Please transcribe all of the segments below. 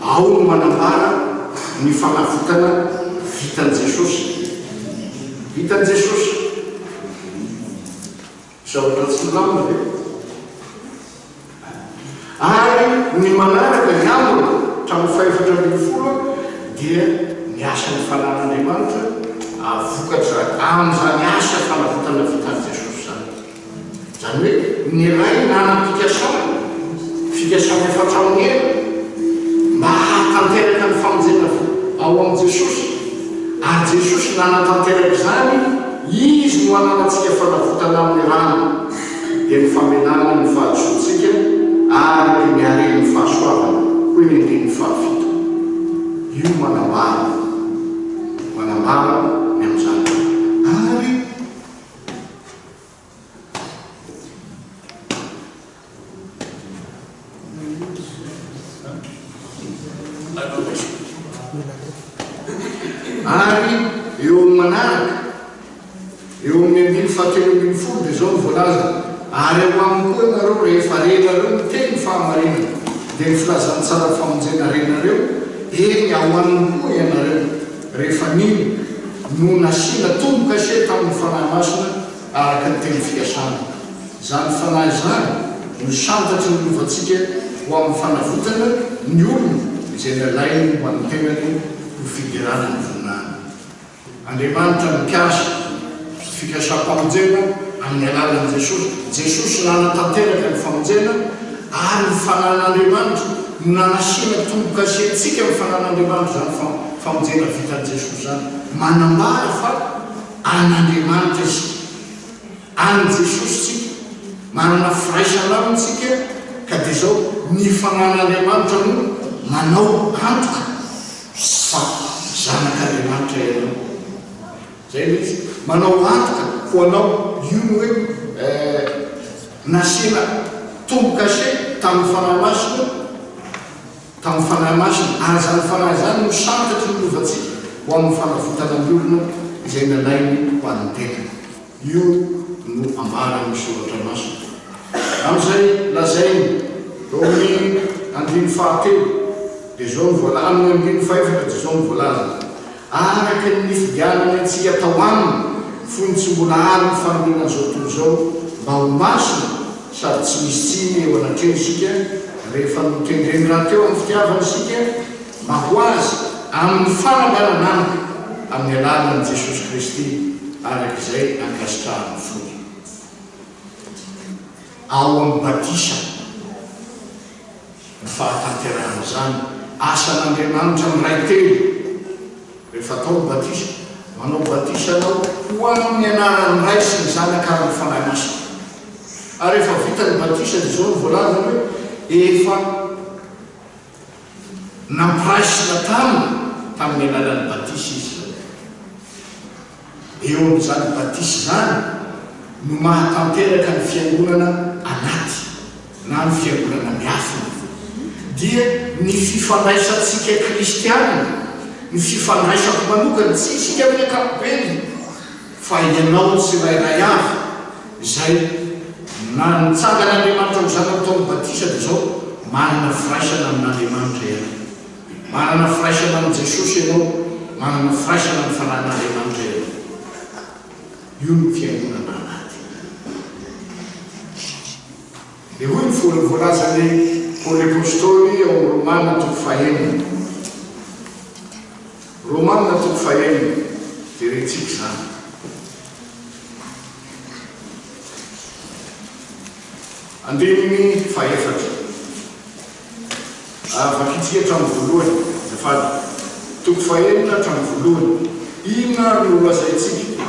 ao no manambara ny fanavotana vitan' Jesosy. Vitan' Jesosy zavatra tsy milamina ve? Ary ny manaraka ny amina hatramin'ny 450 dia ny asan'ny fanan'Andriamanitra avokatra amin'izany asa fanavotana vitan' Jesosy zany. Zany hoe ny ray nanam-pikasana efatra amin'ny ela mba hahatanteraka ny famonjena ao amin'i Jesosy, ary Jesosy nanatanteraka izany, izy no ananantsika fanavotana amin'ny rano dia ny famenana ny fahasoantsika ary ny areny ny fahasoavana hoy ny andiny fahafito. Io manambara ny amin'izany ary eo amin'ny manaraka eo amin'ny andiny fahatelo ambin'ny folo dia zao ny voalaza. Ary eo aminy koa ianareo rehefa renareo miteny fahamarinana dia ny filazany tsara famonjena renareo eny ao aminy koa ianareo rehefa nino no nasiana tomboka se tamin'ny fanahy masina araka ny teny fiasana. Zany fanahy zany no santatry ny lovantsika ho amin'ny fanavotana ny olona izay nalainy ho amin'ny tenany ho fidirana ny voninahiny. Andriamanitra mikasa fikasam-pamonjena amin'ny alalan'i Jesosy. Jesosy nanatanteraka ny famonjena ary ny fanan'Andriamanitra no nanasiana tomboka sentsika amin'ny fanan'Andriamanitra zany famonjena vitan'i Jesosy zany. Manambara fa an'Andriamanitra isika, an' Jesosy tsika, manana firaisana amintsika ka dia zao ny fanan'Andriamanitra no manao antoka fa zanak'Andriamanitra ianao. Zay le izy manao antoka ho anao. Io hoe nasiana tomboka se tamin'ny fanahy masina ary zany fanahy zany no santatry ny lovantsika ho amin'ny fanavotana ny olona izay nalainy ho an'ny tenany. Io no ambara amin'ny soratra masina. Amin'izay lazainy eo amin'ny andiny fahatelo dia zao ny voalaza, amin'ny andiny fahaefatra dia zao ny voalaza. Araka ny fidianana antsika tao aminy fony tsy mbola ary ny fanomena zao tontolo zao mba ho masina sady tsy misy tsiny eo anatreny isika rehefa notendreny raha teo amin'ny fitiavana isika mba ho azy amin'ny fanangananamika amin'ny alalan'i Jesosy Kristy arak'izay ankasitrahany fony. Ao amin'ny batisa ny fahatanterahana zany asan'Andriamanitra miray telo. Rehefa atao batisa, manao batisa anao ho amin'ny anarany ray sy ny zanaka ary ny fanahy masina. Ary rehefa vita ny batisa dia zao ny voalaza hoe efa nampiraisina tamin'ny alalan'ny batisa izy. Eo amin'izany batisa zany no mahatanteraka ny fiangonana anaty na ny fiangonana miafina dia ny fifandraisantsika kristianina, ny fifandraisako manokana tsy isika amin'ny ankapobeny fa ianao tsy rairay avy izay na nitsangan'Andriamanitra amin'ny zanaka tao amin'ny batisa dia zao manana firaisana amin'Andriamanitra ianao, manana firaisana amin'ny Jesosy ianao, manana firaisana amin'ny fanan'Andriamanitra ianao. Io no fiangonana anaty. Dia hoy ny voalazany Paoly apôstôly ao amin'ny Romanina toko fahaenina. Romanina toko fahaenina dia rentsika zany. Andininy fahaefatra. Vakitsika hatramin'ny voalohany, azafady. Toko fahaenina hatramin'ny voalohany. Inona no lazaintsika?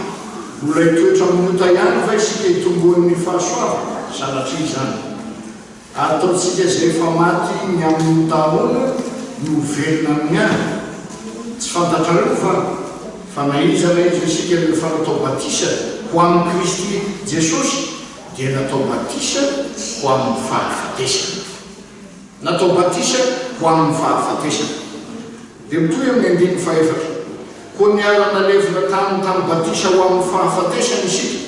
Mbola hitoetra minota ihany va isika hitomboan'ny fahasoavana? Sanatria izany. Ataontsika izay efa maty ny amin'ny taona no velona amin'ny any. Tsy fantatrareo fa naizana izy isika rehefa natao batisa ho amin'ny Kristy Jesosy dia natao batisa ho amin'ny fahafatesana. Natao batisa ho amin'ny fahafatesana. Dia mitoy amin'ny andiny fahaefatra. Koa niarana levina tamin'ny batisa ho amin'ny fahafatesana isika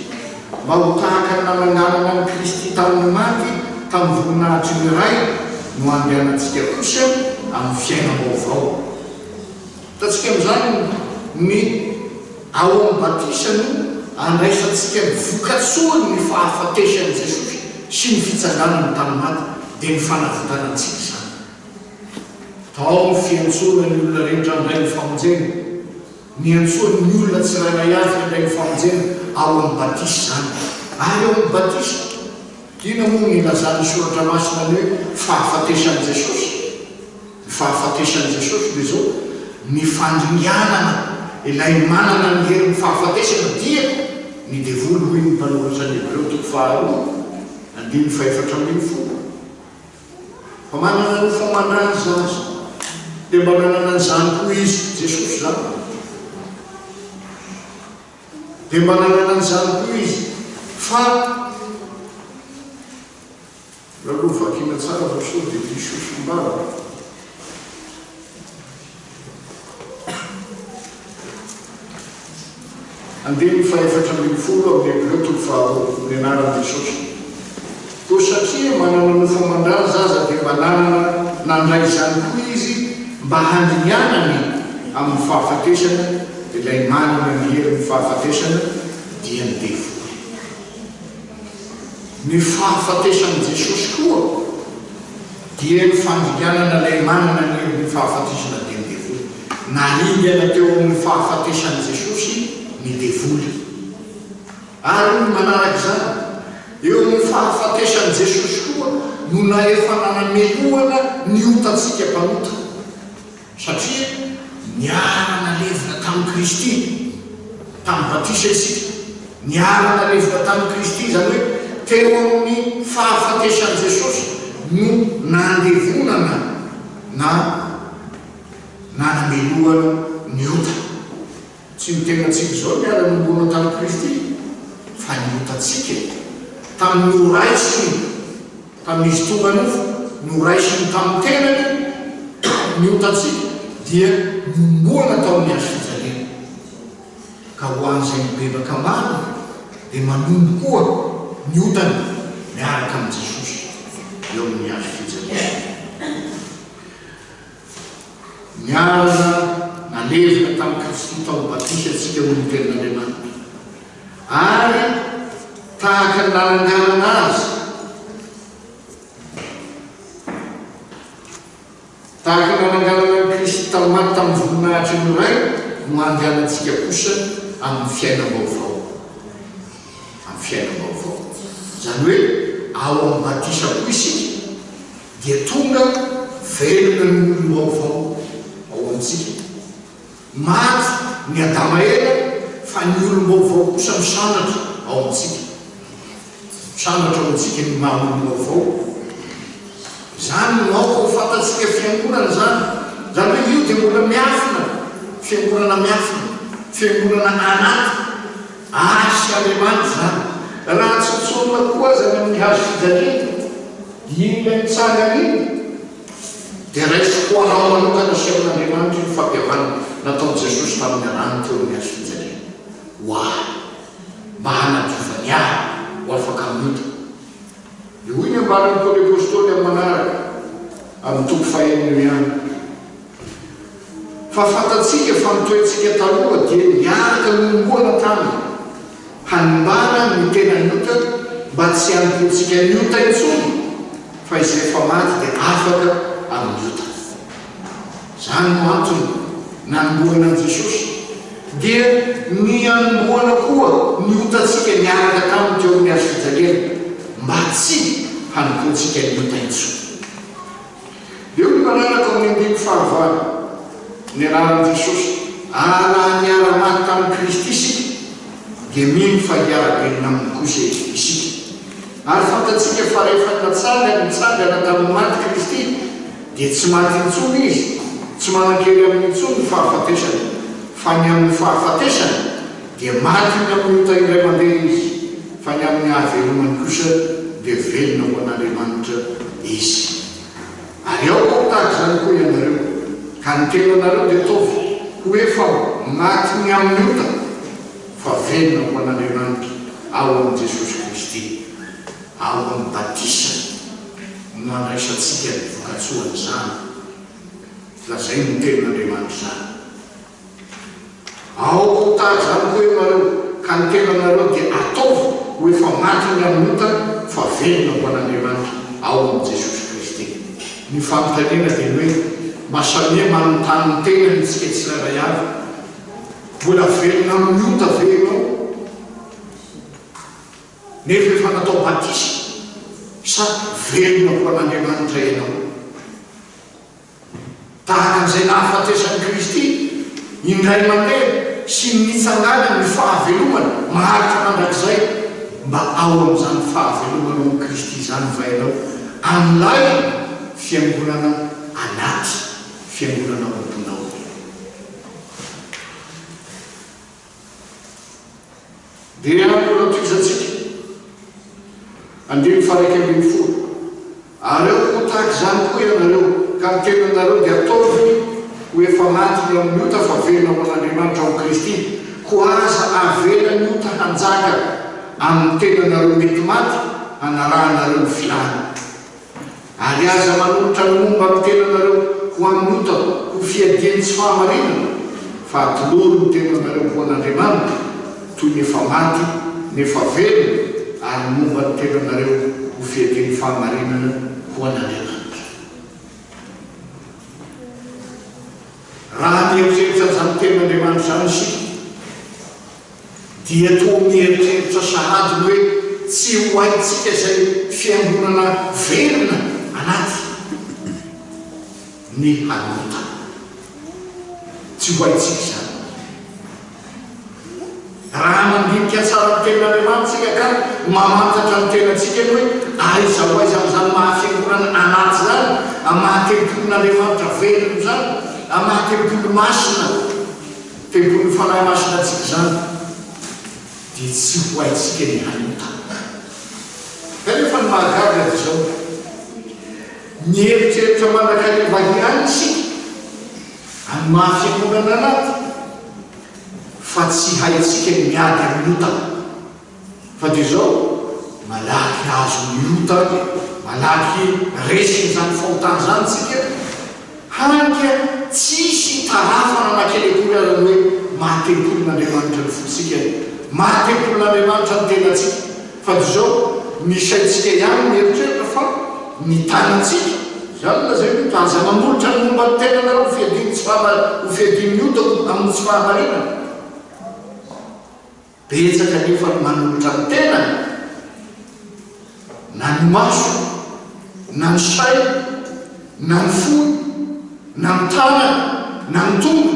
mba ho tahaka ny nananganana Kristy tamin'ny maty tamin'ny voninahitry ny ray no andehanantsika kosa amin'ny fiainam-baovao. Hitantsika amin'izany ny ao amin'ny batisany andraisantsika ny vokatsoany ny fahafatesan'i Jesosy sy ny fitsanganany tamin'ny maty dia ny fanavotanantsika izany. Tao ny fiantsoana ny olona rehetra andray ny famonjena, ny antsoany ny olona tsirairay avy andray ny famonjena ao amin'ny batisy izany. Ary ao amin'ny batisy ina moa ny lazany soratra masina ny hoe fahafatesan'i Jesosy. Ny fahafatesan'i Jesosy dia zao ny fandringanana ilay manana ny herin'ny fahafatesana dia ny devoly hoy ny mpanoratra ny Hebreo 2:5-4. Fa manana ny famandràny zaza dia mba manana an'izany koa izy Jesosy zany. Dia mba manana an'izany koa izy fa raha aloha vakina tsara fa so dia disosombara. Andeny 4:4 amin'ny Hebreo 2:4 ny anaran'i Jesosy. Koa satria manana ny famandràny zaza dia mba nanana nandray izany koa izy mba handinianany amin'ny fahafatesana ilay manana ny herin'ny fahafatesana dia ny devoly. Ny fahafatesan'i Jesosy koa dia ny fandinianana ilay manana ny herin'ny fahafatesana dia ny devoly. Naringana teo amin'ny fahafatesan'i Jesosy ny devoly. Ary ny manaraka izany eo amin'ny fahafatesan'i Jesosy koa no na efa nanameloana ny otantsika mpanota, satria niarana levina tamin'i Kristy tamin'ny batisa isika, niarana levina tamin'i Kristy zany hoe teo amin'ny fahafatesan'i Jesosy no nandevonana na nanameloana ny otana. Tsy mitenatsika izao miara-nombona tamin'i Kristy fa ny otantsika tamin'ny oraisiny tamin'izy tonga nofo, ny oraisiny tamin'ny tenany ny otantsika dia nomboana tao amin'ny azo fijaliana. Ka ho an'izay mibebaka ambany dia manombo koa ny otany miaraka amin'ny Jesosy eo amin'ny azo fijaliana. Miarana nalevina tamin'i Kristy tao batisa antsika ho ny tenin'Andriamanitra. Ary tahaka ny nananganana azy, tahaka ny nananganana Kristy tamin'ny maty tamin'ny voninahitry ny ray no andehanantsika kosa amin'ny fiainam-baovao. Amin'ny fiainam-baovao zany hoe ao amin'ny batisa koa isika dia tonga velona ny olom-baovao ao amintsika. Maty ny Adama ela fa ny olom-baovao kosa misanatra ao amintsika. Misanatra ao amintsika ny maha-olom-baovao. Zany no aoka ho fantatsika fiangonana zany. Zany hoe io dia mbola miafina, fiangonana miafina, fiangonana anaty asy Andriamanitra zany. Raha tsotsorina koa zany amin'ny hazo fijaliana ilay mitsangana iny dia raisy ho anao manokana sy amin'Andriamanitra ny fampiavana nataon'i Jesosy tamin'ny rano teo amin'ny hazo fijaliana. Mba hanadiovany ahy ho afaka miota. Io ny ambaran'ny Paoly apôstôly amin'ny manaraka amin'ny 2:1. Fa fantatsika fa nitoetsika taloha dia niaraka nomboana taminy hanimbana ny tena niota mba tsy hanimpotsika niota intsony fa izay efa maty dia afaka amin'ny ota. Zany no antony nanomboana an'i Jesosy dia ny anomboana koa ny otantsika niaraka taminy teo amin'ny hazo fijaliana mba tsy hanimpotsika niota intsony. Eo ny manaraka amin'ny 2:9 ny anaran'i Jesosy. Raha niara-maty tamin'i Kristy isika dia mino fa hiara-benina amin'ny kosa isika. Ary fantatsika fa rehefa nitsangana tamin'ny maty Kristy dia tsy maty intsony izy, tsy manan-kery amin'ny intsony ny fahafatesana, fa ny amin'ny fahafatesana dia maty ny amin'ny ota iray mandeha izy, fa ny amin'ny hahavelomany kosa dia velona ho an'Andriamanitra izy. Ary ao koa tahaka izany koa ianareo, ka ny tenanareo dia tovy hoe fa maty ny amin'ny ota fa velona ho an'Andriamanitra ao amin'ny Jesosy Kristy, ao amin'ny batisa no andraisantsika ny vokatsoany zany. lazay ny tenan'Andriamanitra zany. Ao tahaka zany koa ianareo ka ny tenanareo dia ataovy ho efa maty ny amin'ota fa velona ho an'Andriamanitra ao amin'i Jesosy Kristy. Ny fampitaniana dia hoe masamia manontany ny tenany tsika tsirairay avy. Mbola velona amin'ny ota ve ianao? Nefa efa natao batisa sa velona ho an'Andriamanitra ianao? Tahaka an'izay nahafatesan'i Kristy indray mandeha sy nitsangana ny fahavelomana maharitra mandrakizay mba ao amin'izany fahavelomana ao Kristy zany vainao amin'ilay fiangonana anaty fiangonana omponao. Dia mbola toizatsika andimy faraiky ambin'ny folo. Areo ho tahaka zany koa ianareo ka ny tenanareo dia ataovy ho efa maty ny amin'ny ota fa velona ho an'Andriamanitra ao Kristy. Ko aza avela ny ota hanjaka amin'ny tenanareo mety maty hanarahanareo ny filana. Ary aza manolotra ny momba amin'ny tenanareo ho amin'ny ota ho fiadiany tsy fahamarinana fa atoloro ny tenanareo ho an'Andriamanitra toy ny efa maty nefa velona ary momba ny tenanareo ho fiadiany fahamarinana ho an'Andriamanitra. Raha mieritreritra zany tenan'Andriamanitra zany isika dia toa mieritreritra sahadiny hoe tsy ho haitsika izay fiangonana velona anaty ny hanota. Tsy ho haitsika zany. Raha mandinika tsara ny tenan'Andriamanitra tsika ka mamantatra ny tenantsika hoe aiza ho aiza amin'izany mahafiangonana anaty zany amaha-tempolin'Andriamanitra velona zany amaha-tempolo masina tempolony fanahy masina atsika zany dia tsy ho haitsika ny hanota. Kanefa ny mahagaga zao mieritreritra manakariva ihany isika amin'ny mahafiangonana anaty fa tsy haitsika ny miady amin'ny ota. Fa dia zao malaky azo ny ota malaky resiny zany fahotany zany tsika hanka tsisy tarafana makelekoly arany hoe mahatempolin'Andriamanitra ny fotsika mahatempolin'Andriamanitra ny tenatsika. Fa dia zao misaitsika ihany mieritreritra fa ny tanatsika zany lazay hoe aza mamolotra ny momba ny tenanareo ho fiadiny ny ota amin'ny tsy fahamarinana. Betsaka nefa ny manolotra ny tenany na ny maso na ny say na ny fo na ny tanana na ny tonga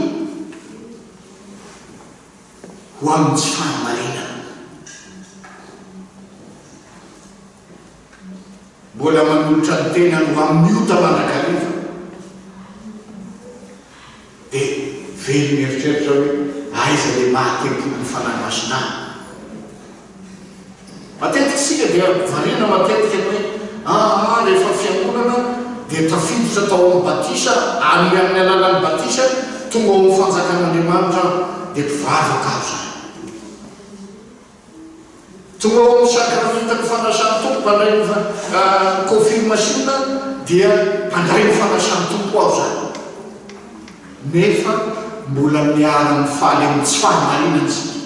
ho amin'ny tsy fahamarinana. Mbola manolotra ny tenany ho amin'ny ota mandrakariva dia velo mieritreritra hoe aiza le mahatempoly ny fanahy masina. Matetika isika dia variana matetika hoe rehefa fiangonana dia tafiditra tao amin'ny batisa any amin'ny alalan'ny batisa tonga ao amin'ny fanjakan'Andriamanitra dia mpivavaka aho zany. Tonga ao amin'ny sakramenta ny fanasany tompo mpandray ny confirmationna dia mpandray ny fanasany tompo aho zany. Nefa mbola miara mifaly amin'ny tsy fahamarinana isika.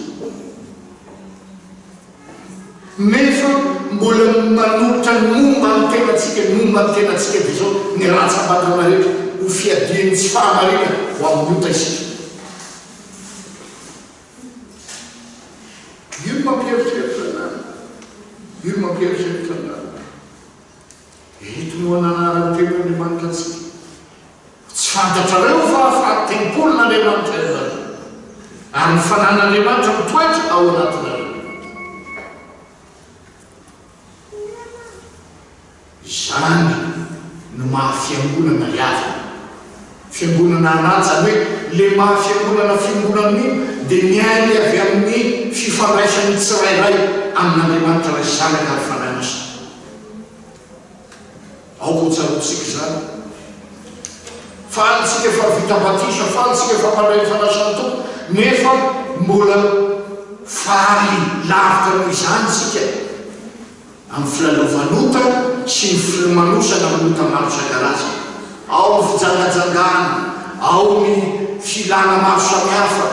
Nefa mbola manolotra ny momba ny tenatsika dia zao ny ratsam-batana rehetra ho fiadiany tsy fahamarinana ho amin'ny ota isika. Io mampieritreritra anany. Io mampieritreritra anany. Eto no ananarany tenan'Andriamanitra atsika. Tsy fantatrareo fa fahatempolin'Andriamanitra izany ary ny fanan'Andriamanitra mitoetra ao anatinareo. Zany no mahafiangonana iavana. Fiangonana anaty zany hoe le mahafiangonana fiangonana io dia mialy avy amin'ny fifandraisany tsirairay amin'Andriamanitra ray zanaka ary fanahy masina. Ao koa tsarotsika zany fahatsika efa vita batisa fahatsika efa mandray ny fanasany tompo nefa mbola faly lavitra nohizany sika amin'ny filalovanota sy ny filomanosana amin'ny ota maro isan-karazany. Ao ny fijangajangana ao ny filana maro samihafa,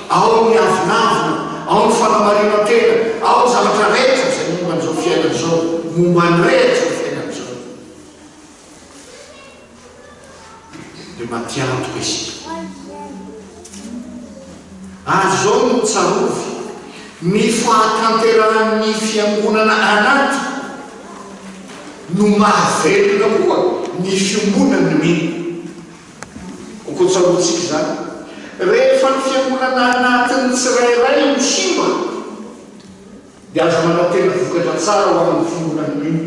ao ny avinavina, ao ny fanamarina tena, ao ny zavatra rehetra zay momba an'izao fiainana zao, momba ny rehetra ny fiainana zao. Dia matiantoka isika. Azy zao no tsarovy ny fahatanterahan'ny fiangonana anaty no mahavelona koa ny fiombonany miny. Ko tsarotsika zany. Rehefa ny fiangonana anatiny tsirairay no simba, dia azo manatena vokatra tsara ho amin'ny fiangonany miny.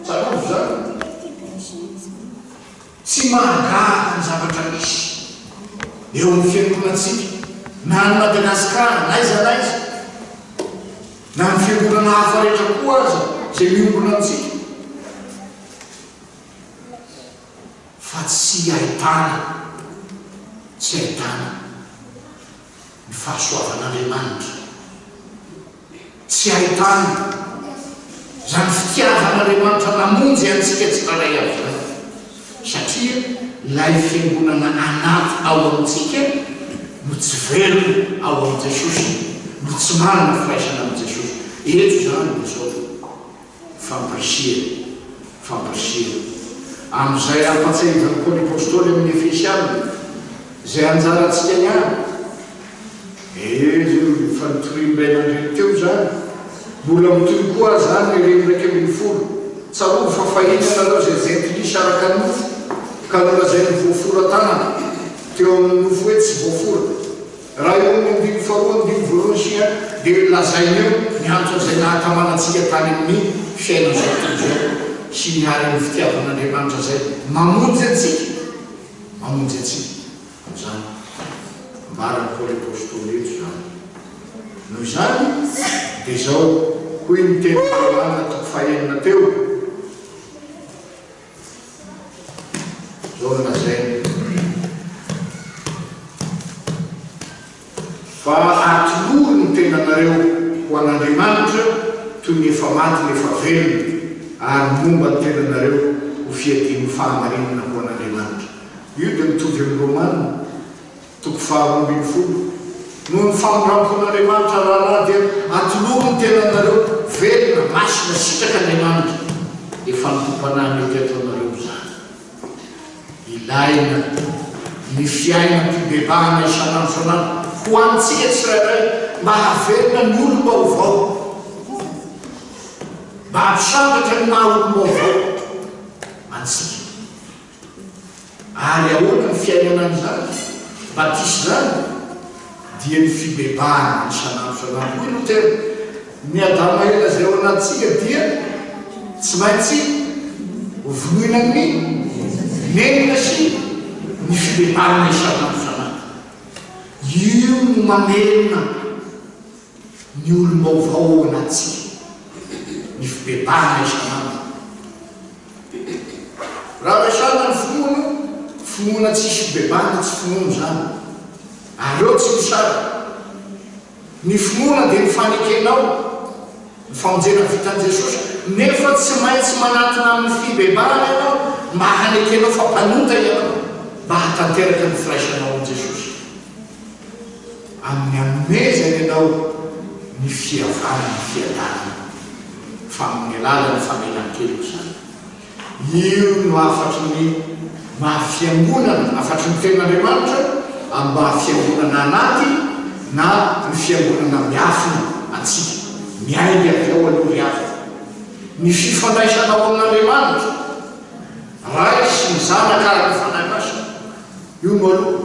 Tsarovy zany. Tsy mahagaga ny zavatra misy eo amin'ny fiangonantsika, na ny Madagasikara, naiza na ny fiangonana hafa rehetra koa aza zay miombona antsika. Fa tsy ahitana ny fahasoavan'Andriamanitra, tsy ahitana zany fitiavan'Andriamanitra namonjy antsika tsiraray avy zany. Satria ilay fiangonana anaty ao amintsika no tsy velona ao amin'ny Jesosy, no tsy manana firaisana amin'ny Jesosy. Eto zany izao fampirisihana. Amin'izay ampatsahivany koa ny apôstôly amin'ny Efesiana zay anjarantsika niany. Fa nitoriam-bainandreny teo zany, mbola mitoy koa zany ireny 12. Tsarovy fa fahitana anareo zay jentilisa araka ny nofo, ka nolazay ny voaforatana teo amin'ny nofo hoe tsy voafora. Raha eo ny 12 dia lazaineo ny antony zay nahatamanantsika tany amin'ny fiainana zao tontolo sy ny ary ny fitiavan'Andriamanitra zay mamonjy antsika zany. Marany Paoly apôstôly eto zany. Noho izany dia zao hoy ny teny Andriamanitra toko fahaenina teo. Zao lazainy. Fa atoloro ny tenanareo ho an'Andriamanitra toy ny efa maty ny efa velona, ary momba ny tenanareo ho fiadian'ny fahamarinana ho an'Andriamanitra. Io dia mitovy amin'ny Romana toko 12. Noho ny famorampo an'Andriamanitra raharaha dia atoloro ny tenanareo velona, masina, sitraka Andriamanitra, efa nitompanahy mety ato anareo zany. Ilaina ny fiaina mpibebahana isan'andro ho antsika tsirairay mba havelona ny olom-baovao, mba hampisangatra ny maha olom-baovao antsika. Ary ahoana ny fiainana an'izany batisy zany dia ny fibebahana isan'andro. Hoy Lotera, ny Adama ela zay ao anatsika dia tsy maintsy vonoina ny nenina sy ny fibebahana isan'andro. Io no mamelona ny olom-baovao anatsika, ny fibebahana isan'andro. Raha resana ny finoana tsisy fibebahana, tsy finoana zany. Aleo tsy misara. Ny finoana dia ny fanekenao, ny famonjena vitan'i Jesosy, nefa tsy maintsy manatona amin'ny fibebahana ianao mba hanekenao fa mpanota ianao, mba hatanteraka ny firaisanao amin'i Jesosy. Amin'ny anomezany ianao ny fiavana, ny fiadanana, fa amin'ny alalan'ny famelan-keloko zany. Io no afatry ny mahafiangonana, afatry ny tenan'Andriamanitra amin'ny mahafiangonana anaty na ny fiangonana miafina antsika, miainga avy ao aloha miafina. Ny fifandraisanao amin'Andriamanitra ray sy ny zanaka ary ny fanahy masina, io no aloha.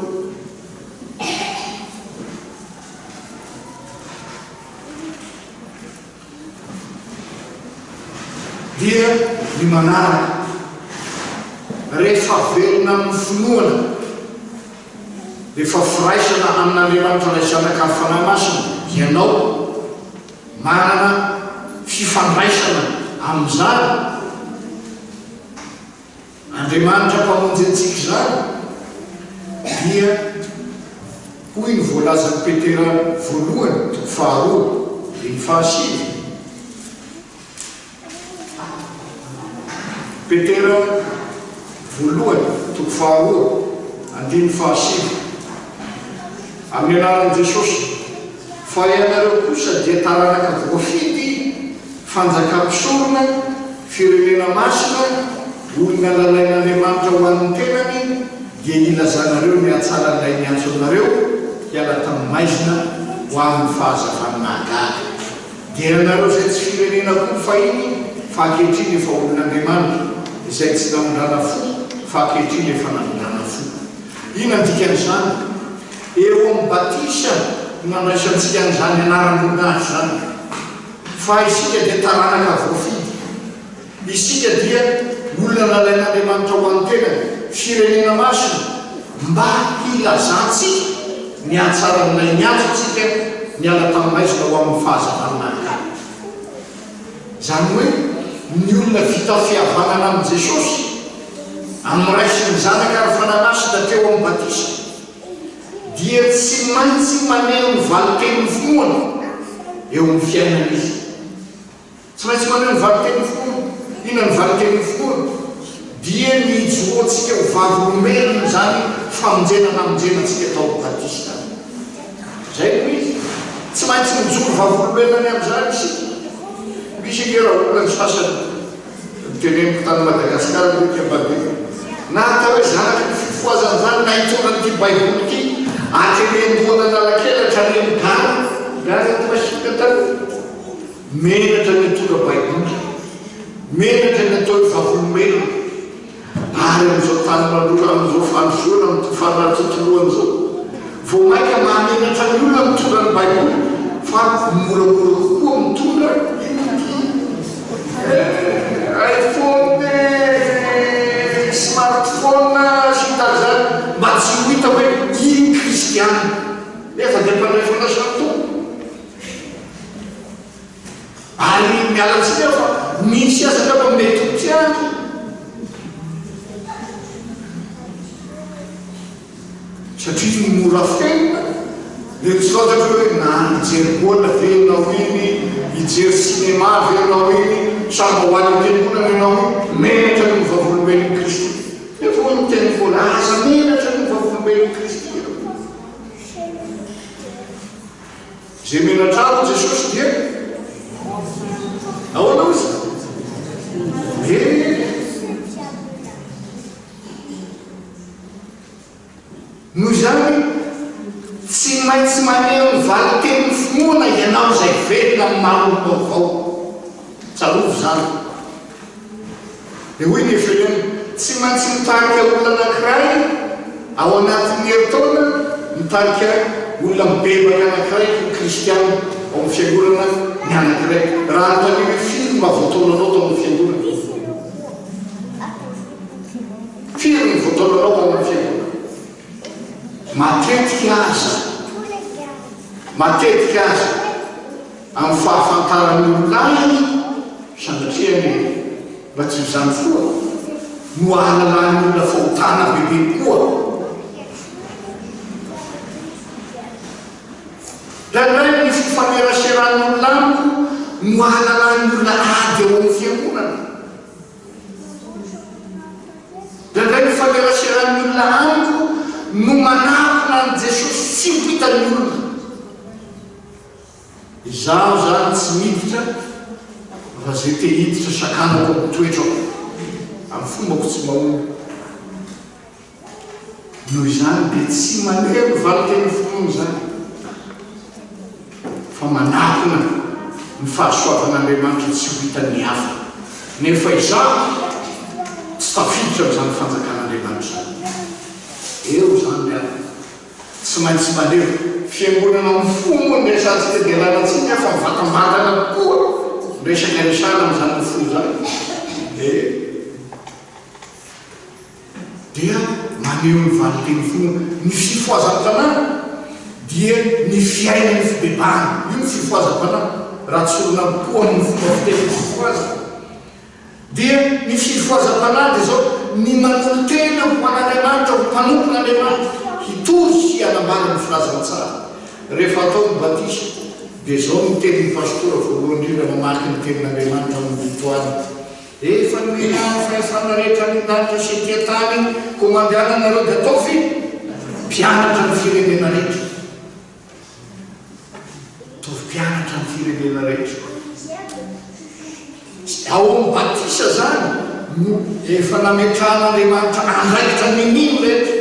Dia ny manaraka rehefa velona amin'ny finoana, rehefa firaisana amin'Andriamanitra ilay zanaka ary fanahy masina, ianao manana fifandraisana amin'izany Andriamanitra mpamonjy antsika zany. Dia hoy ny voalazan'i Petera voalohany toko 2 ny 7. Petera voalohany toko 2 1:7 amin'ny anaran'i Jesosy fa ianareo kosa dia taranaka voafidy fanjakam-pisorona firenena masina olona lalain'Andriamanitra ho an'ny tenany dia ilazanareo ny hatsaran'ilay niantso anareo hiala tamin'ny maizina ho amin'ny fahazavana mahagaga dia ianareo izay tsy firenena koa fahiny fa ankehitriny efa olon'Andriamanitra izay tsy namondrana fo fa ankehitriny efa namondrana fo. Ina dikan'izany eo amin'ny batisa nandraisantsika an'izany anaram-boninahitra zany fa isika dia taranaka voafidy, isika dia olona lalain'Andriamanitra ho an'ny tenany firenena masina mba hilazantsika ny hatsaran'ilay niantsotsika niala tamin'ny maizina ho amin'ny fahazavana mahagaga. Zany hoe ny olona vita fihavanana amin'i Jesosy amin'ny ray sy ny zanaka ary fananasina teo amin'ny batisa dia tsy maintsy maneho ny valiteny finoana eo amin'ny fiainana izy. Tsy maintsy maneho ny valiteny finoana. Ina ny valiteny finoana? Dia ny ijoroantsika ho vavolombelona zany famonjena namonjenantsika tao batista. Zay no izy. Tsy maintsy mijoro vavolombelona ny amin'izany isika. Misy ke raha olona ny sasany teneniko tany Madagasikara ndraiky ambadika na atao hoe zanaka ny fifoazana zany na hitonan'ity baiboly ity atenendoana analak'elatra ny amigana gaza ty masika tany menatra ny tonga baiboly, menatra ny atao hoe vavolombelona ary amin'izao tany maloka amin'izao fanozoana amin'ny fanaritontoloan'izao vao maika mahamenatra ny olona mitondra ny baiboly fa moramora kokoa mitondra iPhone, smartphone sy tarzany mba tsy ho hita hoe iny kristiana nefa dia mpanay fanasana tompo ary mialatsika fa misy asaka fa mety ho tiany satria mora fenina dia tsy fantatra hoe na hijery bola venao iny hijery cinéma venao iny samba ho any am-piangonana ianao menatra ny vavolombelon'i Kristy efa hoe miteny vola aza menatra ny vavolombelon'i Kristy zay menatra avo Jesosy dia ahoana izy noho izany tsy maintsy maneho ny valiteny finoana ianao izay velona amin'ny malom-baovao tsarovy zany dia hoy ny efeleny tsy maintsy mitarika olona anankiray ao anatin'ny heritaona mitarika olona mibebaka anankiray kristiana ao amin'ny fiangonana ny anankiray raha antanio film voataonanao tao amin'ny fiangonana film voataonanao ao amin'ny fiangonana matetika aza amin'ny fahafantaran'ny olonany sanatria ny mba tsy izany foa no ahalalany olona fahotana bebe koa Dalam ny fifaneraseran'ny olonamiko no ahalalany olona ady eo amin'ny fiangonana. Dalam ny fifaneraseran'ny olona amiko no manakona an' Jesosy tsy ho hitan'ny olona. Izaho zany tsy miditra fa zay te hiditra sakanako amin'ny toetrako amin'ny fombako tsy mahomby. Noho izany dia tsy maneho valiteny finoana zany fa manakona ny fahasoavan'Andriamanitra tsy ho hitan'ny hafa. Nefa izaho tsy tafiditra amin'izany fanjakan'Andriamanitra zany. Eo zany dia tsy maintsy maneho fiangonana amin'ny fomba ndraisantsika dia lanantsika fa mivatambatana koa resaka resana amin'izany ny fo zany. Dia maneho ny valiteny finoana. Ny fifoazam-panahy dia ny fiainany fibebahana. Io ny fifoazam-panahy raha tsy olona koa amin'ny fomba fiteny fifoaza. Dia ny fifoazam-panahy dia zao ny manolo-tena ho an'Andriamanitra, ho mpanompon'Andriamanitra, hitory sy hanambara ny filazana tsara. Rehefa atao ny batisa dia zao ny tenin'ny pastora voalohany indrindra mamaky ny tenin'Andriamanitra amin'ny vitoany. Efa ny fanarehitra ny danitra sy ty tany komandiana nareo dia atao firy mpianatra ny firenena rehetra. Tovy mpianatra ny firenena rehetra. Ao amin'ny batisa zany no efa nametrahan'Andriamanitra andraikitra ny nino rehetra.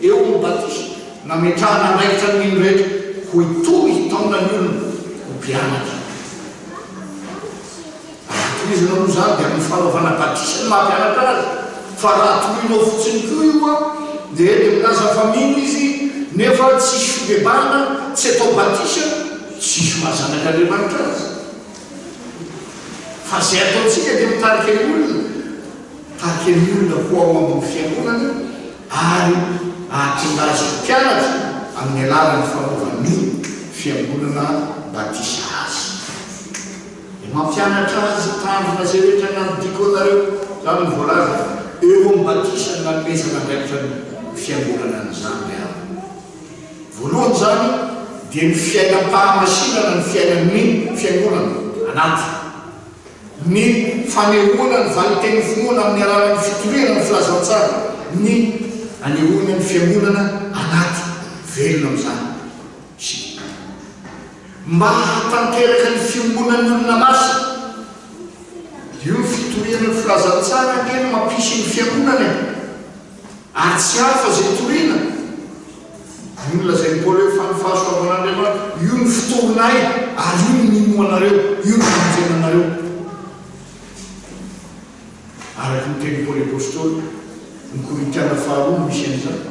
Eo amin'ny batisa nametrahana andraikitra ny nino rehetra ho itohy taona ny olona ho mpianatra. Izy no zany dia amin'ny fanaovana batisa ny mampianatra azy. Fa raha toloinao fotsiny koa io a dia milaza fa mino izy nefa tsisy fibebahana, tsy atao batisa, tsisy mahazanak'Andriamanitra azy. Fa zay ataontsika dia mitarika ny olona, tarika ny olona ho ao amin'ny fiangonana ary ahatongazy mpianatra amin'ny alalan'ny fanaovan'ny fiangonana batisa azy. Mampianatra azy tanjona zay rehetra nanodiko anareo zany ny voalaza eo amin'ny batisa ny nanomezana andraikitra ny fiangonana n'izany ao. Voalohany zany dia ny fiainam-pahamasinana ny fiainan'ny fiangonana anaty. Ny fanehoana ny valiteny finoana amin'ny alalan'ny fitoriana ny filazantsara, ny anehoana ny fiangonana anaty velona amin'izany. Mba hatanteraka ny fiangonan'ny olona masina. Io ny fitoriana ny filazantsara ny mampisy ny fiangonana ary tsy hafa zay toriana. Io ny lazain'ny Paoly hoe fa ny fahasoavan'Andriamanitra io ny fitoronay ary io ny minoanareo, io ny fijenanareo. Araky ny teny Paoly apôstôly ny Korintiana faharoa misy an'izany.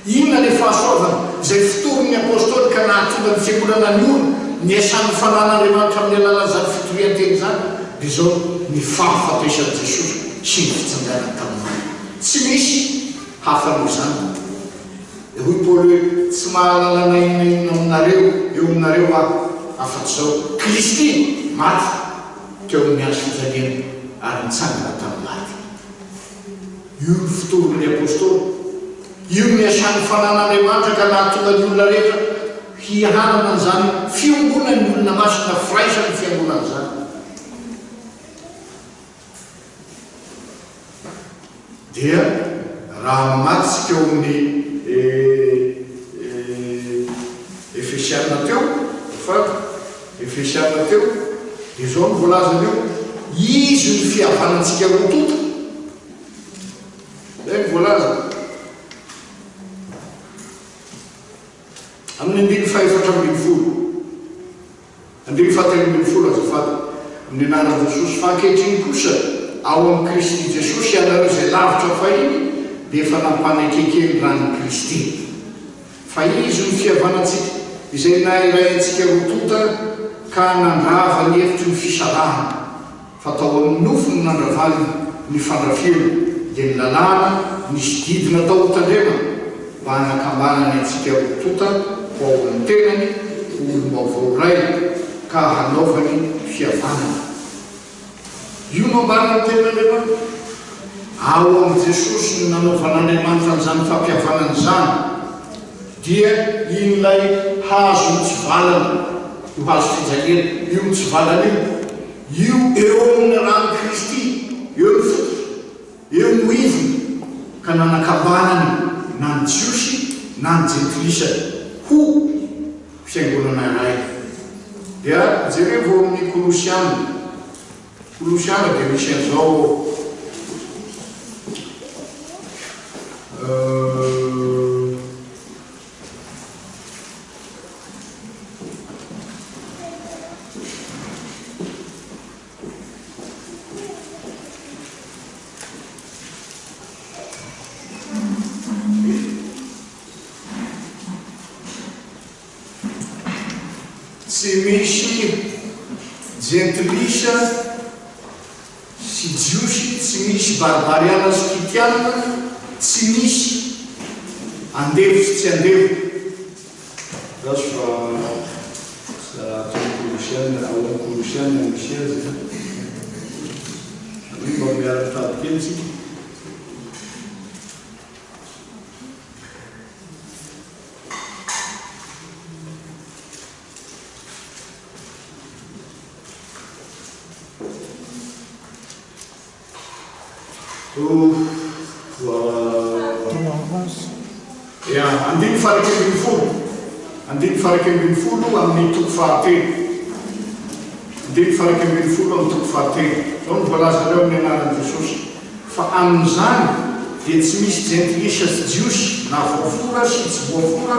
Inona ny fahasoavana izay fitoron'ny apôstôly ka nahatonga ny fiangonana ny olona ny esan'ny fanan'Andriamanitra amin'ny alalan'izany fitorian-teny zany dia zao ny fahafatesan'i Jesosy sy ny fitsanganany tamin'any. Tsy misy hafa noho izany. Hoy Paoly hoe tsy mahalala na inona inona aminareo eo aminareo afa-tsy zao Kristy maty teo amin'ny hazo fijaliana ary nitsangana tamin'ny maty. Io ny fitoron'ny apôstôly. Io ny asan'ny fanan'Andriamanitra ka nahatonga ny olona rehetra hihanana an'izany fiangonan'ny olona masina firaisany fiangonana zany. Dia raha mamatsika eo amin'ny Efesiana teo, Efesiana teo, dia zao ny voalazany eo, izy ny fihavanantsika roa toto. Zay ny voalaza. Amin'ny andiny fahaefatra ambin'ny folo, andiny fahatelo ambin'ny folo azafady, amin'ny anaran'i Jesosy fa ankehitriny kosa ao amin'ny Kristy Jesosy ianareo izay lavitra fahiny dia efa nampanekekely ran'ny Kristy. Fa izy ny fihavanantsika izay nahirayantsika rotota ka nandrava ny hevitry ny fisalahana. Fatao amin'ny nofo ny nandravaliny ny fandrafiana dia ny lalàna nisy didy natao ho tandremana mba hanakambanany antsika rotota ho ao amin'ny tenany olombavao ray ka hanaovany fihavanana. Io no ambarana ny tenan'Andriamanitra. Ao amin'ny Jesosy no nanaovan'Andriamanitra an'izany fampihavanana izany dia in'ilay hazo mitsivalana, io hazo fijaliana, io mitsivalana io eo amin'ny rano Kristy, eo ny fototra, eo ny ivony ka nanakabanany na ny Jiosy na ny jentilisa ho fiangonana iray. Dia jerevo amin'ny Kolosiana dia misy an'izao tsy misy jentilisa sy Jiosy, tsy misy barbariana sy kritiana, tsy misy andevo sy tsy andevo. Zaso fa Kolosiana, ao amin'ny Kolosiana misy azy mba miara-mitady kely tsika. ia andiny faraky ambin'ny folo andiny faraky ambin'ny folo amin'ny toko fahatelo andiny faraky ambin'ny folo amin'ny toko fahatelo zao ny voalaza reo amin'ny anaran'i Jesosy fa amin'izany dia tsy misy jentilisa sy jiosy na voafora sy tsy voafora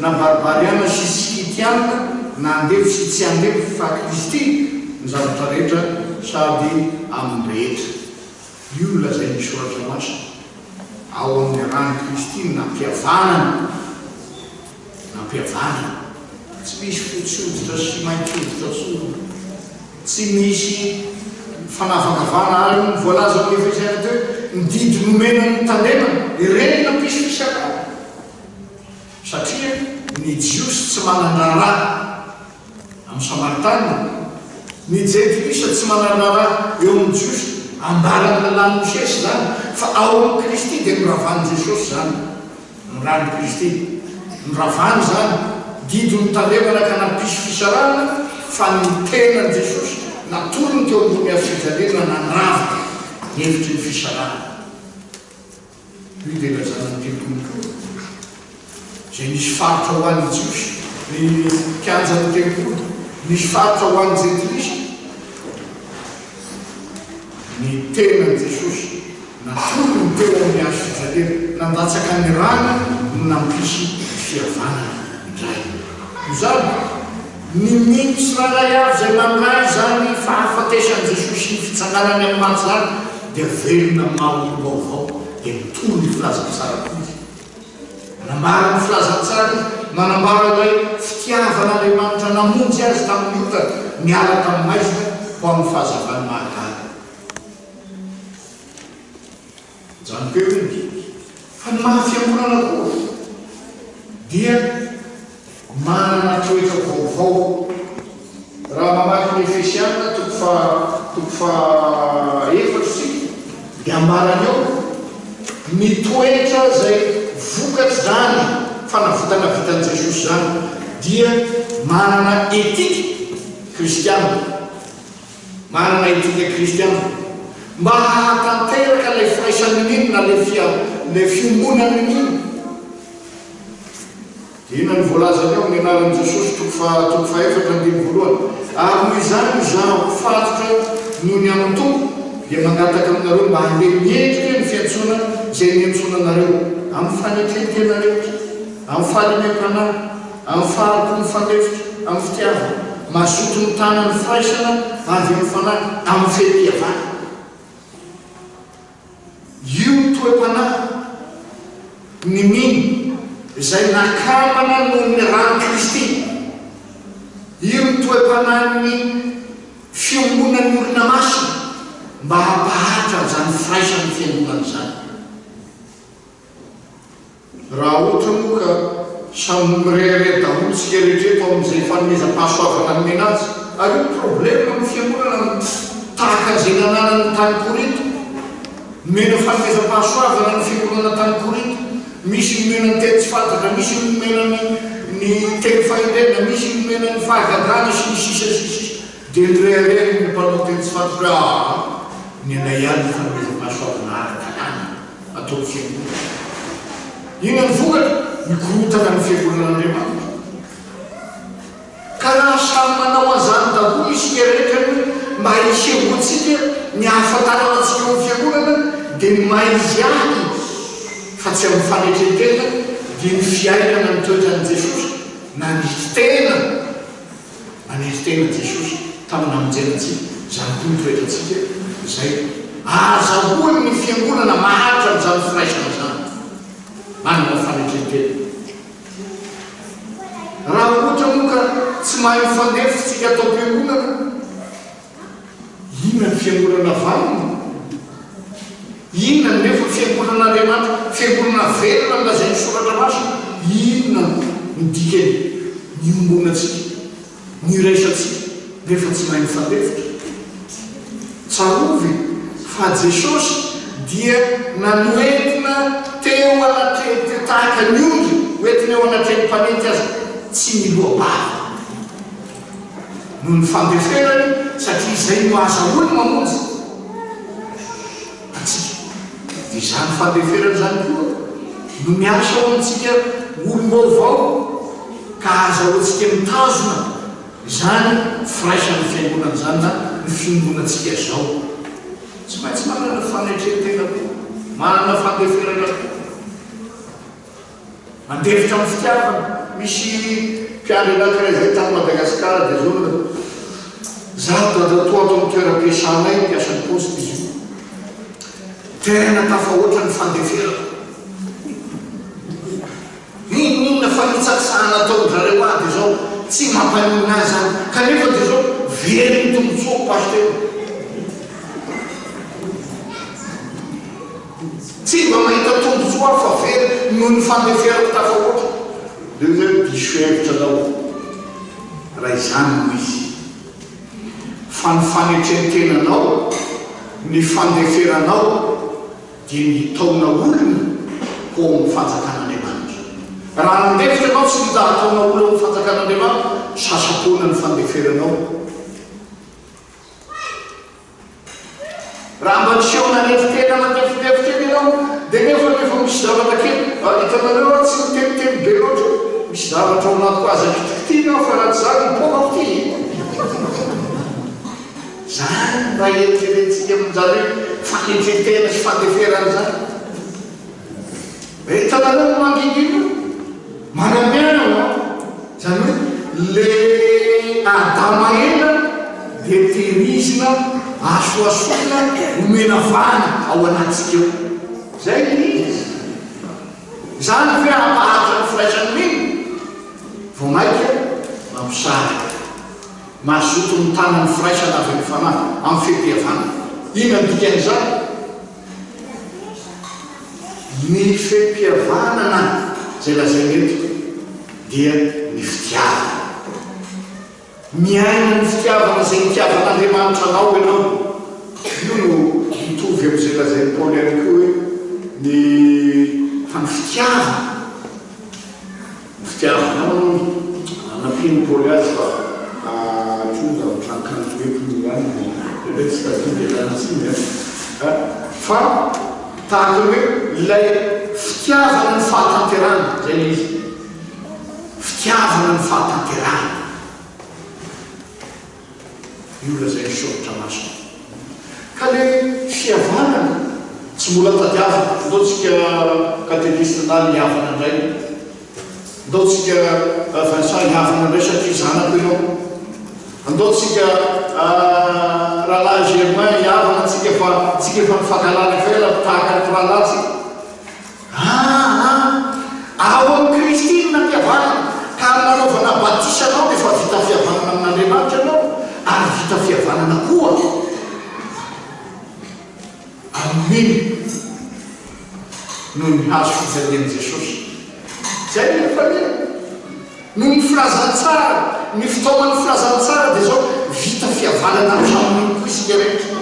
na baribariana sy sikitiana na andevy sy tsy andevy fa Kristy ny zavatra rehetra sady amin'ny rehetra io lazay ny soratra masina ao amin'ny rano Kristy nampiavanana tsy misy fotsioditra sy maintsoditra tsy misy fanavakavana ary voalaza amin'ny Efesiana teo ny didy nomena ny tandemana ireny nampisy fisakana satria ny jiosy tsy manandrara amin'ny Samaritana ny jentilisa tsy manandrara eo amin'ny jiosy ambarany lalàny Mosesy zany fa ao amin'ny Kristy dia noravany Jesosy zany nirany Kristy noravany zany didy ny tandemana ka nampisy fisarana fa ny tenany Jesosy natorony teo ambony hafijalena nandrava ny hevitry ny fisarana io dia lazana ny tempoko zay nisy faritra ho an'ny jiosy ny kianjan'ny tempoko nisy faritra ho an'ny jentilisa ny tenany Jesosy natorony teo amin'ny hazo fijalena nandatsaka ny rana no nampisy fihavanana indray zany ny mintsy raray avy zay mandray zany fahafatesan'i Jesosy ny fitsanganany amin'ny maty zany dia velona maovaovao dia mitolo ny filazantsara kozy namara ny filazantsara manambara ilay fitiavan'Andriamanitra namonjy azy tamin'ny ota miala tamin'ny maizina ho amin'ny fahazavany mahagaga zany keo iny fa ny mahafiangonana koa dia manana toetra vaovao raha mamaky ny Efesiana toko fa efatry dia ambarany eo ny toetra zay vokatry zany fanavotana vitan'i Jesosy zany dia manana etika kristiana manana etika kristiana mba hahatanteraka ilay firaisan'ny nino na le fiombonany nino ina ny voalazany eo amin'ny anaran'i Jesosy toko fa efatra andimy voalohany ary noho izany zaho fatotra noho ny amin'ny tompo dia mangataka aminareo mba handeha miendrika ny fiantsona zay niantsona anareo amin'ny fanetretena rehetra amin'ny fahalemem-panahy amin'ny faharoko ny fandefitra amin'ny fitiavana mazoto ny tanany firaisana avy amin'ny fanahy amin'ny fehitiavana io toe-panahy ny mino zay nakamana noho ny rano Kristy io ny toe-panahiny fiombonan'ny olona masina mba hampahatra zany firaisan'ny fiangonana zany raha ohatra moa ka samy mirehare daholo tsika rehetrareto amin'izay fanomezam-pahasoavana ny menazy ary io problema amin'ny fiangonana tahaka izay nananany tany Korinto mena fanomezam-pahasoavana ny fiangonana tany Korinto misy nomena ny teny tsy fantatra misy nomena ny teny fahirena misy nomena ny fahagagana sy ny sisa dia nirehare ny mpanao teny tsy fantatra ny anay ihany ny fanomezam-pahasoavana ara-tanàna atao fiangonana ina ny vokatra mikorotana ny fiangonan'Andriamanitra ka raha samy manao an'izany daholo isika rehetra mba hisehoantsika ny ahafantarana antsika amin'ny fiangonana dia ny maizy ahy fa tsy amin'ny fanetretena dia ny fiainana ny toetran'i Jesosy na nisy tena Jesosy tamin'ny namonjenantsika zany koa ny toetrantsika zay azahoany ny fiangonana maharitra amin'izany firaisana zany manana fanetretena raha ohatra moa ka tsy mahay mifandefitsika atao fiangonana ina ny fiangonana vanona ina nefa fiangonan'Andriamanitra fiangonana velona lazay ny soratra masina ina ny dikany ny ombonatsika ny raisatsika nefa tsy mahay mifandefitra tsarovy fa Jesosy dia nanoentina teo anatrehty tahaka ny ondry hoentina eo anatrehny mpanety azy tsy miloabava noho ny fandeferany satria izay no azahoany mamonjy atsika dia zany fandeferany zany koa no miasa ao antsika olom-baovao ka azahoantsika mitazona zany firaisan'ny fiangonana zany na ny fiangonantsika zao tsy maintsy manana fanetrentena ko manana fandeferana ko mandevitra amin'ny fitiavana misy mpiandry anankiray zay tany Madagasikara dia zao zaho dadatoa ato amin'ny toeram-piasanay mpiasan'ny poste izy io tena tafahoatra ny fandeferana inona fa nitsaksahana atao zareo aby zao tsy mampanina azy zany kanefa dia zao very ny tombotsoa pasteur tsy mba mahita tombotsoa fa very noho ny fandeferako tafahoatra dia zay diso hevitra zao raha izany no izy fa ny fanetrentenanao ny fandeferanao dia nitaona olona ho amin'ny fanjakan'Andriamanitra raha nandefitra anao tsy nitahataona olona amin'ny fanjakan'Andriamanitra sasapona ny fandeferanao raha mba tsy eo nanefitena mandefitefiteny ianao dia nefa misy zavatra kely hitanareo tsy miteniteny be loatra misy zavatra ao anaty aza kitikitiana fa raha tsy zany mipona ty zany mba eritrerentsika amin'izareo fanetretena sy fandeferana zany hitanareo mangingina manamiana zany hoe le adama ela dia tehirizina asoasona omena vana ao anatsika eo zay izy zany hoe ampahatra ny firaisany mino vo maika mampisary mazoto ny tanany firaisana avy ny fanahy amin'ny feham-pihavana ina dikan'izany ny feham-pihavanana zay lazay eto dia ny fitiavana miaina ny fitiavana zay nitiavan'Andriamanitra anao ianao io no mitovy amin'izay lazay Paoly ihany koa hoe ny fa ny fitiavanao anampiny Paoly azy fa tonga ohatrankanto hoe any tsy tadindelanatsiny fa tahaka hoe ilay fitiavana ny fahatanterana zay le izy fitiavana ny fahatanterana io lazay ny soratra masina ka le fihavanana tsy mbola tadiavana ndaotsika katekista na mihavana indray ndaotsika Vincent mihavana indray satria zanako ianao andaotsika rahalahy Germain hiavana tsika fa nifankalala fela tahaka ny rahalahy ao amin'ny Kristy na mpihavanana ka nanaovana batisanao dia fa vita fihavanana amin'Andriamanitra ianao ary vita fihavanana koa amin'iny no nihazo fijalian'i Jesosy zay nefa no ny filazantsara ny fitaoman'ny filazantsara dia zao vita fihavanana am'saminy koa isika rehetra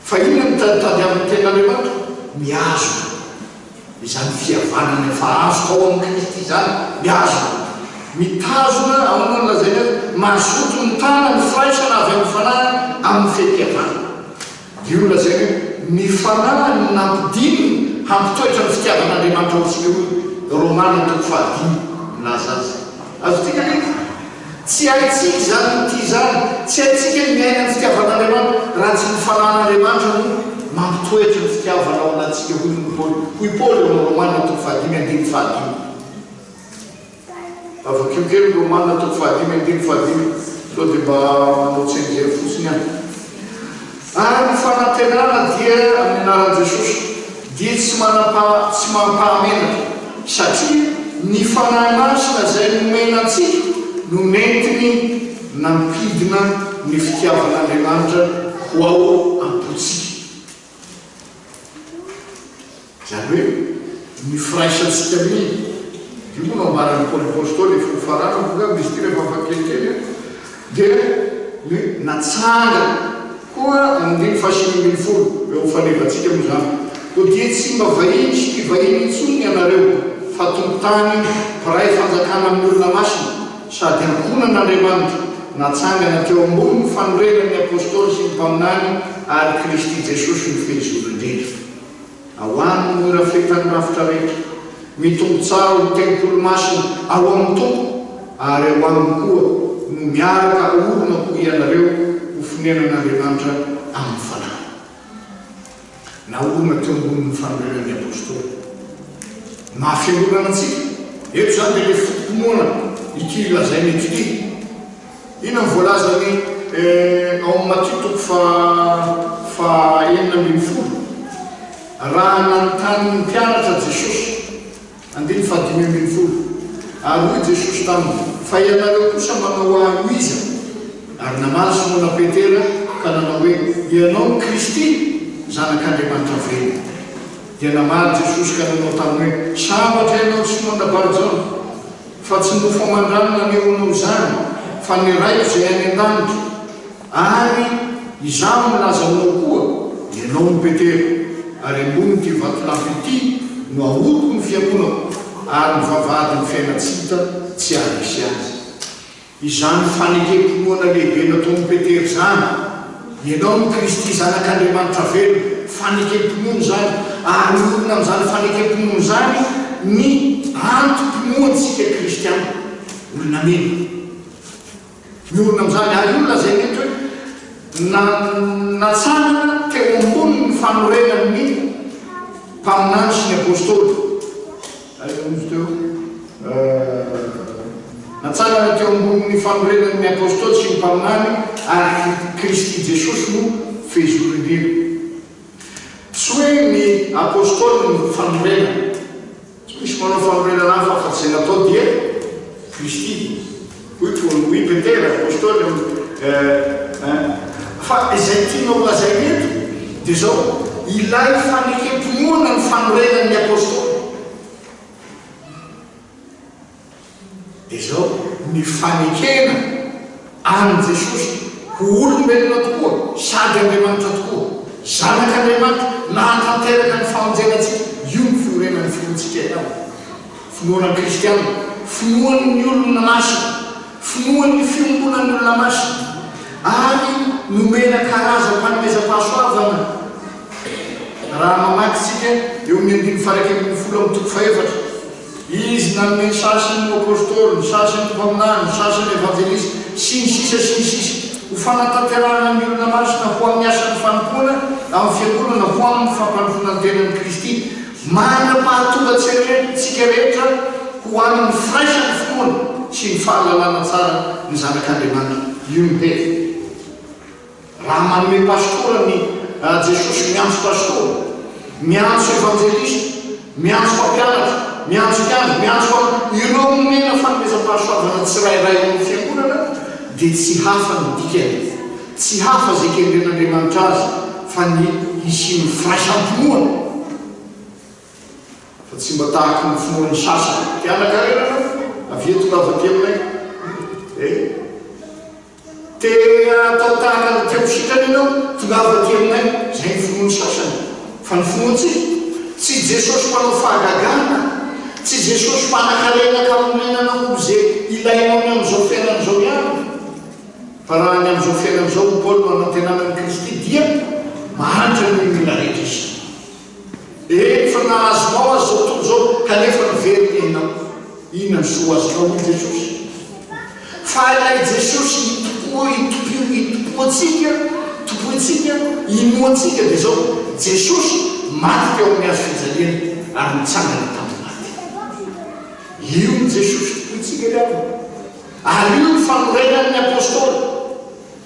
fa ina mitaditady amin'ny ten'Andriamanitra miazo izany fihavanana efa azo tao amin'ny Kristy zany miazo mitazona amin'ny lazay azy mazoto ny tana ny firaisana avy amin'ny fanahy amin'ny feham-pihavana io lazay hoe ny fanahy ny nampidiny hampitoetra ny fitiavan'Andriamanitra aotsika hoe Romana 3:5 milaza azy tika tsy haitsika zany ty zany tsy haitsika ny miaina ny fitiavan'Andriamanitra raha tsy ny fanan'Andriamanitra no mampitoetra ny fitiavana ao anatsika hoy Paoly eo Romana 3:5 avakeo kely Romana 3:5 sao dia mba manotsy an'izay fotsiny any ary ny fanantenana dia amin'ny anaran'i Jesosy dia tsy mampahamenatra satria ny fanahy masina zay nomena antsika no nentiny nampidina ny fitiavan'Andriamanitra ho ao am-potsika zany hoe ny firaisantsika miny io moa no ambaran'ny Paoly apôstôly efa farana voga izy ty rehefa afakelikely dia hoe natsanga koa amin'ny 120 eo fanevantsika moa zany dia tsy mba vahiny sy mpivahiny intsony ianareo fa tontany piray fanjakana amin'ny olona masina sady ankonan'Andriamanitra natsangana teo ambony ny fanorenan'ny apôstôly sy ny mpaminany ary Kristy Jesosy ny fehezolo indrindra ahoany moera fetany rafitra rehetra mitombo tsara ho tempolo masina ao amin'ny tompo ary ao aminy koa no miaraka olona ko ianareo ho fonenan'Andriamanitra amin'ny fanahy na olona teo ambonin'ny fanorenan'ny apôstôly mahafiangonana antsika eto zany dia le fotomoana ity lazainy eto ity ina ny voalazany ao amin'ny Matthieu toko fa 9:10 raha nanontany ny mpianatra Jesosy andiny fa 5:10 ary hoy Jesosy taminy fa ianareo kosa manao aho iza ary namaly Simona Petera ka nanao hoe ianao Kristy zanak'Andriamanitra ve dia namaly Jesosy ka nanao taminy hoe sambatra ianao Simona Barjona fa tsy nofo amandranona neonao zany fa ny raiko izay any an-danitra ary izaho milaza aminao koa ianao ny Petera ary ambony ty vatolampy ity no ahoroko ny fiangonako ary ny vavahady ny fiainatsita tsy arisy azy izany fanekem-pinoana lehibe nataon'ny Petera zany ianao ny Kristy zanak'Andriamanitra velo fanekem-pinoana zany ary olona amin'izany fanekem-pinoana zany ny antom-pinoantsika kristiana olona mena ny olona amin'izany ary olona zay mety hoe natsanana teo ambony ny fanorenan'ny mpaminany sy ny apôstôly teo natsanana teo ambony ny fanorenan'ny apôstôly sy ny mpaminany ary Kristy Jesosy no fehezolon-drino tsy hoe ny apôstôly ny fanorenana tsy misy manao fanorenana hafa fa tsy natao dia Kristy hoy Petera apôstôly fa izay tianao lazay eto dia zao ilay fanekem-pinoana ny fanorenan'ny apôstôly dia zao ny fanekena any Jesosy ho olombelona tokoa sady Andriamanitra tokoa zanak'Andriamanitra nahatanteraka ny famonjenantsika io ny fiorenan'ny finoantsika iao finoana kristiana finoan'ny olona masina finoan'ny fiombonan'ny olona masina ary nomena karazam-panomezam-pahasoavana raha mamakitsika eo amin'ny 1:24 izy nanome ny sasany ny apôstôly ny sasany ny mpaminany ny sasany evanjelista sy ny sisa ho fanatanterahana ny olona masina ho amin'ny asan'ny fanompoana amin'ny fiangonana ho amin'ny fampanofona ny tenan'ny Kristy manam-pahatonga tsika rehetra ho amin'ny firaisan'ny finoana sy ny fahalalana tsara ny zanak'Andriamanitra io ny tety raha manome pastora ny Jesosy miantso pastora miantso evanjelista miantso mpampianatra miantso mpiandro miantso ireo nomena fanomezam-pahasoavana tsirairay amin'ny fiangonana dia tsy hafa ny dikany tsy hafa zay kendren'Andriamanitra azy fa ny isin'ny firaisampinoana fa tsy mba tahaka ny finoan'ny sasany tianakarena avieto lavaty aminay te atao tahaka teo sitrany ianao tongavaty aminay zay ny finoan'ny sasany fa ny finoantsika tsy Jesosy mpanao fahagagana tsy Jesosy mpanakarena kamonenana olo zay ilainao ny amin'izao fiainan'izao ihany fa raha ny amin'izao fiainan'izao ho Paoly manantenanan'ny Kristy dia mahantra ny mila rehetra izy fa nahazonao azy zao tontolo zao kanefa niveriny ianao ina ny soa azonao hoy Jesosy fa ilay Jesosy itopoantsika inoantsika dia zao Jesosy maty teo amin'ny azo fijaliana ary mitsangana tamin'ny maty io ny Jesosy itopoantsika liava ary io ny fanorenan'ny apôstôly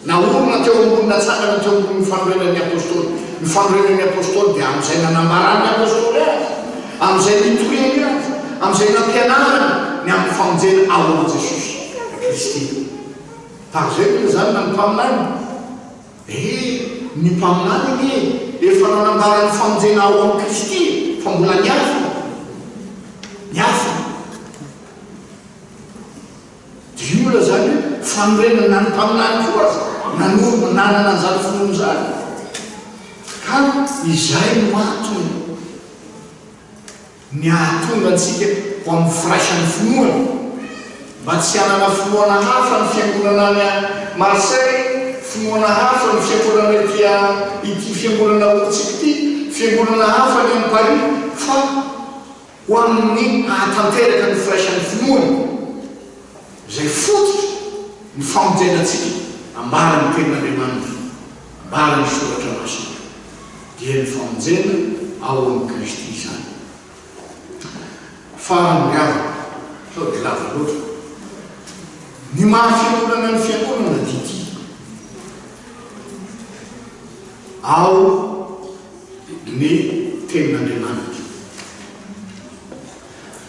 na olona teo ambony natsangana teo ambony ny fanorenan'ny apôstôly ny fanorenan'ny apôstôly dia amin'izay nanambarany apôstôly azy amin'izay nitoriany azy amin'izay nampianarany ny amin'ny famonjena ao amin'ny Jesosy Kristy tahak'izay moa zany na ny mpaminany ny mpaminany efa nanambarany famonjena ao amin'ny Kristy fa mbola niafa dia io zany fanorenana ny mpaminany koa azy nanorona nanana an'izany finoana zany ka izay no atony ny ahatonga antsika ho amin'ny firaisan'ny finoana mba tsy hanana finoana hafa ny fiangonana any Marseille finoana hafa ny fiangonana ity fiangonana olontsika ity fiangonana hafa ny amin'ny Paris fa ho amin'ny ahatanteraka ny firaisan'ny finoana izay fototra ny famonjenantsika ambara ny tenin'Andriamanitra ambara ny soratra masina dia ny famonjena ao amin'ny Kristy izany farany miavaka sao dia lava loatra ny mahafiangonana ny fiangonana dity ao ny tenin'Andriamanitra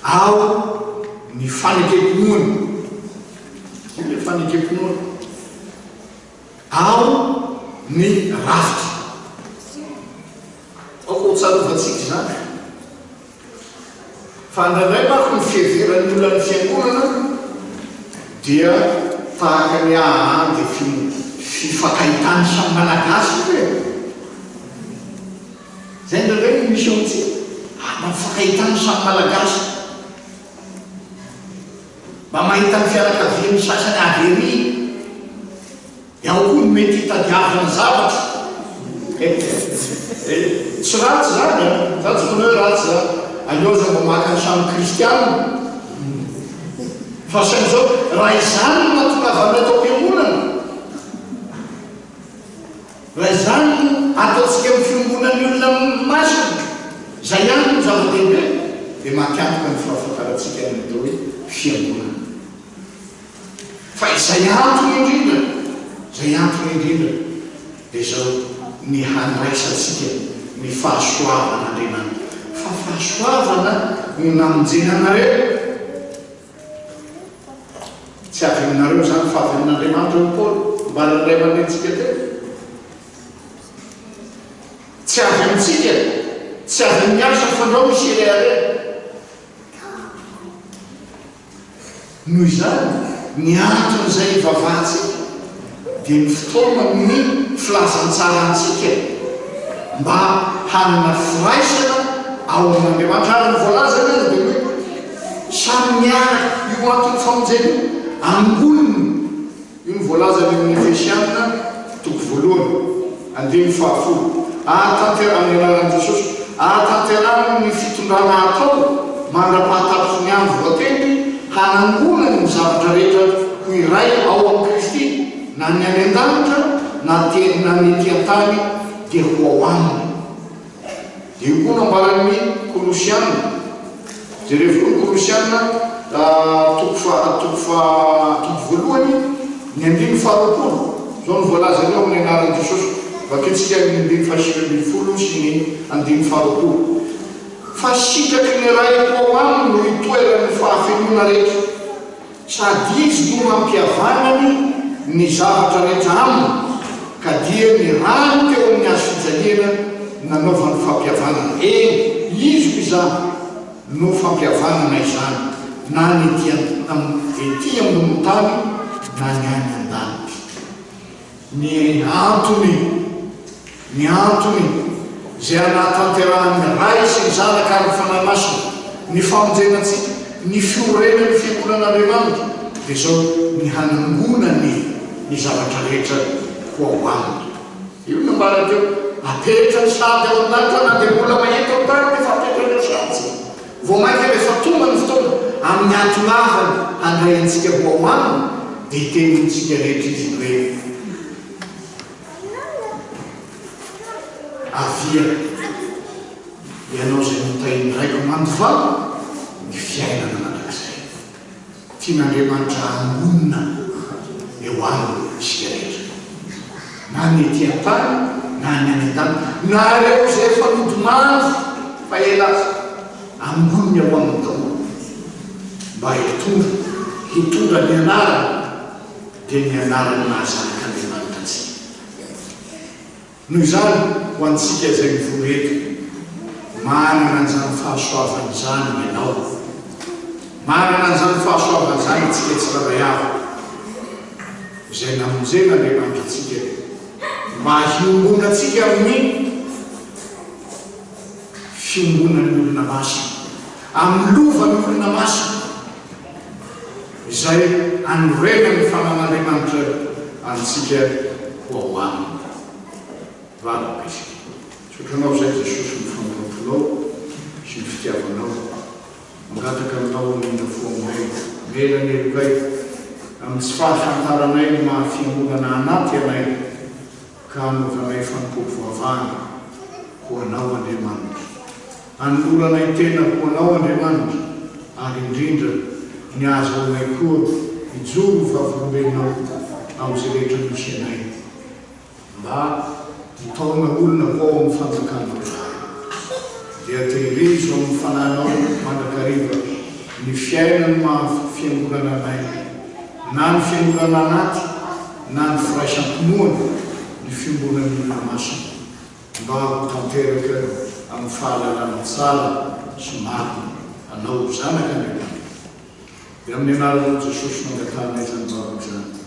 ao ny fanekepinoana le fanekepinoana ao ny rafitra ao tsarovatsika zany fa ndraindray manko ny fiheveran'ny olona ny fiangonana dia tahaka ny ahady fifakahitany samy malagasy hoe zay ndraindray ny misy amintsika mifakahitany samy malagasy mba mahita ny fianakavian'ny sasany avery iaho koa ny mety hitadiavana zavatra tsy ratsy zany za tsy vona hoe ratsy zany aleo za mba maka ny samy kristiana fa sain'izao raha izany no mahatonga atao fiangonana raha izany ataontsika amin'ny fiangonan'ny olona masina zay ihany no zava-dehibe dia mampiantoka ny fahafantarantsika ny atao hoe fiangonana fa izay antony indrindra zay antony indrindra dia zao ny handraisantsika ny fahasoavan'Andriamanitra fa fahasoavana no namonjenanareo tsy avy aminareo zany fa avy amin'Andriamanitra ny Paoly mbara ny ray aman-drentsika teo tsy avy amintsika tsy avy amin'ny asa fandrao misy ireare noho izany ny anton'izay vavahantsika dia ny fotoana ny filazantsaratsika mba hanana firaisana ao amin'Andriamanitra ary ny voalaza ny dia hoe samy miaraka io antony famonjena angolony io ny voalaza ny amin'ny Efesiana toko voalohany andiny fahafolo ahatanterana ny anaran'i Jesosy ahatanterana ny fitondrana atao mandra-pahatapitry ny andro voateny hanangonany ny zavatra rehetra ho iray ao amin'ny Kristy na ny any an-danitra na ny ety an-tany dia ho ao aminy dia io koa nambaran'ny Kolosiana jereo voa Kolosiana toko voalohany ny andimy faharoapolo zao ny voalaza ny ao amin'ny anaran'i Jesosy vaketsika ny andimy fahasivy folo sy ny andimy faharoapolo fa sitraky ny ray ao aminy no hitoerany fahafenona rehetra sady izy no mampiavanany ny zavatra rehetra aminy ka dia ny rano teo amin'ny azo fijaliana nanaovany fampiavanana izy izany no fampiavanana izany na ny ety ambony tany na ny any an-danitra ny antony zay anatanterahany ray sy ny zanaka ary fanahy masina ny famonjenantsika ny fiorenany fiangonan'Andriamanitra dia zao ny hanangonany ny zavatra rehetra ho ao aminy io no mbara teo apetra ny sady ao an-danitra na dia mbola mahita ao tany dia fapetra ny sadytsika vao mainka rehefa tonga ny fotoana amin'ny antonavany handray antsika ho ao aminy dia hitenintsika rehetra izy hoe avia ianao zay mitainy raiko mandovaly ny fiainana mandrakizay tian'Andriamanitra angonina eo aminy isika rehetra na ny ety an-tany na ny any an-tany na reo zay efa nodimandry fa elazy angonina eo aminy daholo mba hitondra ny anarany dia ny anarany mahazanak'Andriamanitra antsika noho izany ho antsika zay mivoreto manana an'izany fahasoavany zany ianao manana an'izany fahasoavany zany itsika tsy raray avy zay namonjena Andriamanitra atsika mba hiombonantsika amin'ny fiombonan'ny olona masina amin'ny lovan'ny olona masina izay anorena ny fanan'Andriamanitra antsika ho ao aminy valaka isika sotranao zay jesosy ny fambotonao sy ny fitiavanao mangataka aminao amina foaminay mela ny elokay amin'ny tsy fahafantaranay ny mahafiangonana anaty anay ka anaovanay fanompoam-poavahana ho anao Andriamanitra anoloranay tena ho anao Andriamanitra ary indrindra ny azaonay koa hijoro fahavolombelonao amin'izay rehetra misy anay mba hitaona olona koa amin'ny fanjakana dia tehirizo amin'ny fananao mandrakariva ny fiainany mahafiangonana anay na ny fiangonana anaty na ny firaisan-pinoana ny fiangonany olona masina mba tanteraka amin'ny fahalalana tsara sy maty anao zanaka Andriamanitra dia amin'ny anaranao Jesosy mangatanay zany babako zany